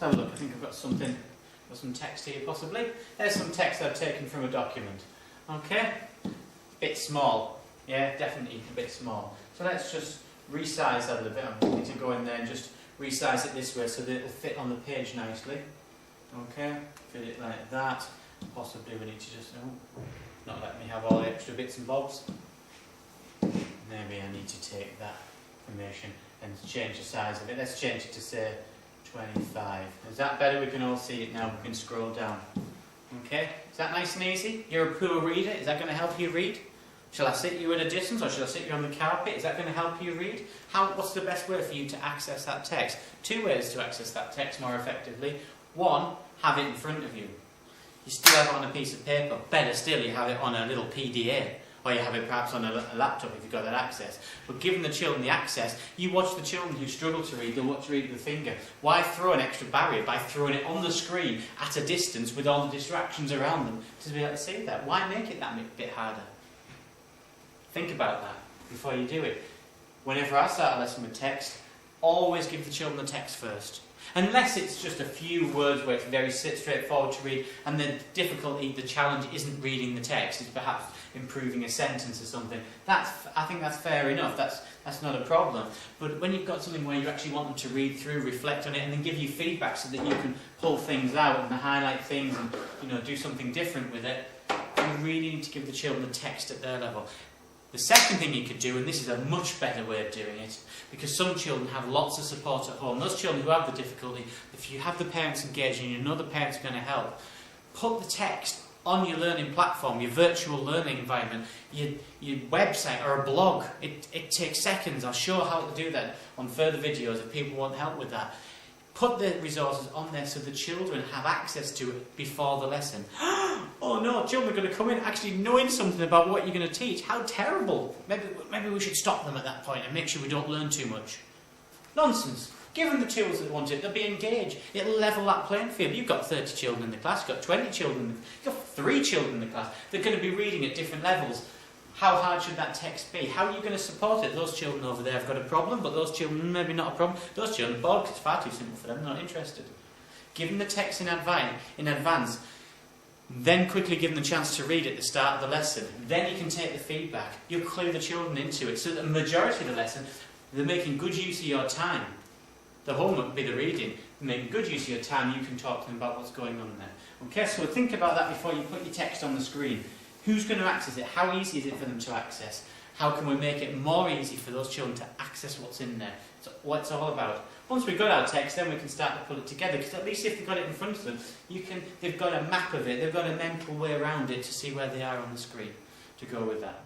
Let's have a look. I think I've got something, got some text here possibly. There's some text I've taken from a document. Okay, bit small. Yeah, definitely a bit small. So let's just resize that a little bit. I'm going to go in there and just resize it this way so that it'll fit on the page nicely. Okay, fit it like that. Possibly we need to just, not let me have all the extra bits and bobs. Maybe I need to take that information and change the size of it. Let's change it to say 25. Is that better? We can all see it now. We can scroll down. Okay, is that nice and easy? You're a poor reader. Is that going to help you read? Shall I sit you at a distance or shall I sit you on the carpet? Is that going to help you read? What's the best way for you to access that text? 2 ways to access that text more effectively. 1, have it in front of you. You still have it on a piece of paper. Better still, you have it on a little PDA. Or you have it perhaps on a laptop if you've got that access. But giving the children the access, you watch the children who struggle to read, they'll watch read with the finger. Why throw an extra barrier by throwing it on the screen at a distance with all the distractions around them to be able to see that? Why make it that bit harder? Think about that before you do it. Whenever I start a lesson with text, always give the children the text first. Unless it's just a few words where it's very straightforward to read and the difficulty, the challenge isn't reading the text, it's perhaps improving a sentence or something. I think that's fair enough, that's not a problem. But when you've got something where you actually want them to read through, reflect on it and then give you feedback so that you can pull things out and highlight things and do something different with it, you really need to give the children the text at their level. The second thing you could do, and this is a much better way of doing it, because some children have lots of support at home. Those children who have the difficulty, if you have the parents engaged and you know the parents are going to help, put the text on your learning platform, your virtual learning environment, your website or a blog. It takes seconds. I'll show how to do that on further videos if people want help with that. Put the resources on there so the children have access to it before the lesson. Oh no, children are going to come in actually knowing something about what you're going to teach. How terrible. Maybe we should stop them at that point and make sure we don't learn too much. Nonsense. Give them the tools that they want it. They'll be engaged. It'll level that playing field. You've got 30 children in the class. You've got 20 children. You've got 3 children in the class. They're going to be reading at different levels. How hard should that text be? How are you going to support it? Those children over there have got a problem, but those children maybe not a problem. Those children are bored because it's far too simple for them. They're not interested. Give them the text in advance. Then quickly give them the chance to read at the start of the lesson. Then you can take the feedback. You'll clue the children into it. So that the majority of the lesson, they're making good use of your time. The homework will be the reading. They're making good use of your time. You can talk to them about what's going on there. Okay, so think about that before you put your text on the screen. Who's going to access it? How easy is it for them to access? How can we make it more easy for those children to access what's in there? So what it's all about. Once we've got our text, then we can start to put it together, because at least if they've got it in front of them, they've got a map of it, they've got a mental way around it to see where they are on the screen to go with that.